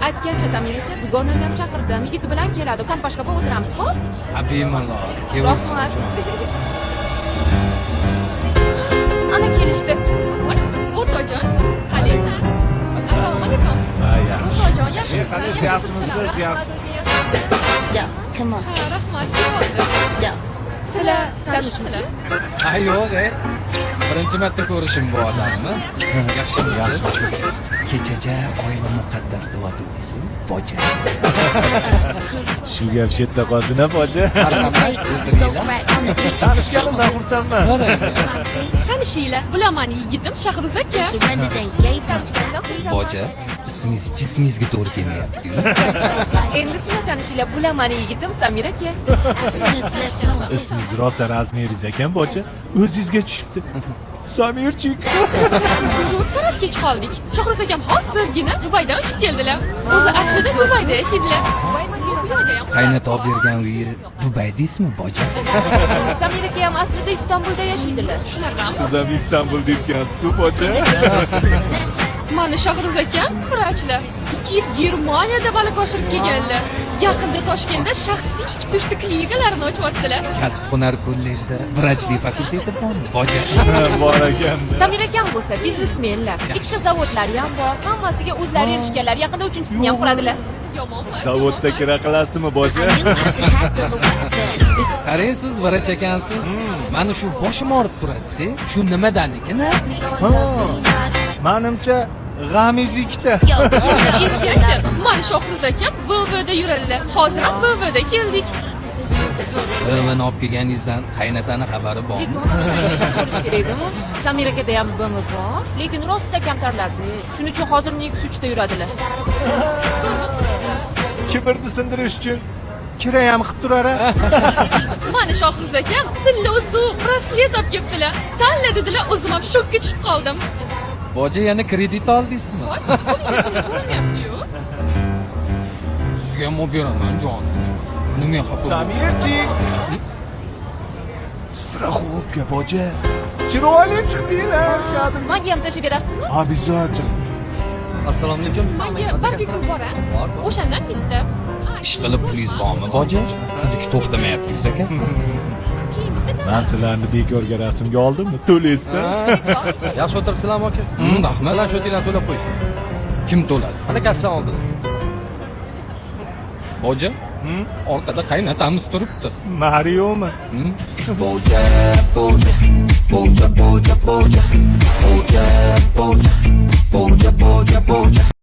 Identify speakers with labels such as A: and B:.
A: Aytgancha Samira aka, dugonam ham chaqirdim. Yigit bilan keladi. Kompashkaba o'tiramiz, xo'p?
B: Bemalol. Kelsin.
A: Ana kelishdi. Voy, o'rtoqjon, qalaysiz? Assalomu alaykum. O'rtoqjon, yaxshimisiz?
C: Yaxshimisiz?
D: Yeah, come on.
A: Ha, rahmat, keldim.
D: Yeah.
A: Sizlar tanishmisizlar?
B: Yo'q, birinchi marta ko'rishim bu odamni. Yaxshimisiz? Kechacha oila muqaddas deb o'tdingiz-ku, boja.
C: Shu gap chetda qolsin-a, boja.
B: Marhamat, o'tiringlar.
D: Right on the beach.
C: Tanishganimdan xursandman.
A: Tanishinglar, bilaman yigitim Shahruz aka.
D: Surrendered and gave up.
B: Boja, ismingiz jismingizga to'g'ri kelmayapti-ku.
A: Endi sizlar tanishinglar, bilaman yigitim Samira aka.
C: Ismingiz rosa razmeringiz ekan, boja. O'zingizga tushibdi. Samirchik.
A: Biz o'sirib kech qoldik. Shahruz akam hozirgina Dubaydan uchib keldilar. O'zi aslida Dubayda yashaydilar.
B: Qaynota olib bergan uyi Dubaydasizmi, boja?
A: Samira aka ham aslida Istanbulda yashaydilar. Shunaqami?
C: Siz ham Istanbulda yurgansiz, boja.
A: Mana Shahruz akam vrachlar. 2 yil Germaniyada malaka oshirib kelganlar. Yaqinda Toshkentda shaxsiy 2 klinikalarini ochyaptilar.
B: Kasb-hunar kollejida vrachlik fakulteti bormi, boja?
C: Bor ekan.
A: Samira akam bo'lsa biznesmenlar. Ikkita zavodlari ham bor. Hammasiga o'zlari erishganlar. Yaqinda 3-chisini ham quradilar. Yomonmi?
C: Zavodda kira qilasizmi, boja?
B: Qarang, siz vrach ekansiz. Mana shu boshim og'rib turadi-da. Shu nimadanikin?
C: Ha. Menimcha g'amiz ikkita.
A: Erkanchi, mana Shahruz akam BVda yuradilar. Hozir ham BVda keldik.
B: Buni olib kelganingizdan qaynotani xabari bormi?
A: Ko'rish kerak-da. Samira akada ham BV bor, lekin rosa kamtarlarda. Shuning uchun hozir Nexus 3 da yuradilar.
C: Kibrni sindirish uchun kira ham qilib turar-a.
A: Mana Shahruz akam tilla uzuq braslet olib kelibdilar. Tanla dedilar, o'zim ham shokka tushib qoldim.
B: Boja yana kredit oldingizmi?
A: Voy, ko'ryapti-yu.
B: Sizga ham olib beraman, jon. Nima xafa?
C: Samirchik. Страховка, boja. Chiroyli chiqdinglar, kadim.
A: Menga ham tashib berasizmi?
C: Обязательно.
E: Assalomu alaykum.
A: Menga barbekyu bor a? O'shandan bitta.
B: Ish qilib pulingiz bormi, boja? Sizniki to'xtamayapti-ku, akasida.
C: Men sizlarni bekorga rasmga oldimmi? To'laysizda.
E: Yaxshi o'tiribsizlarmi aka?
B: Rahmat.
E: Planshetinglarni to'lab qo'yishdi.
B: Kim to'ladi?
E: Ana kassadan oldida.
B: Boja? Orqada qaynotamiz turibdi.
C: Mariomi?
B: Boja, boja, boja, boja, boja, boja, boja, boja, boja, boja.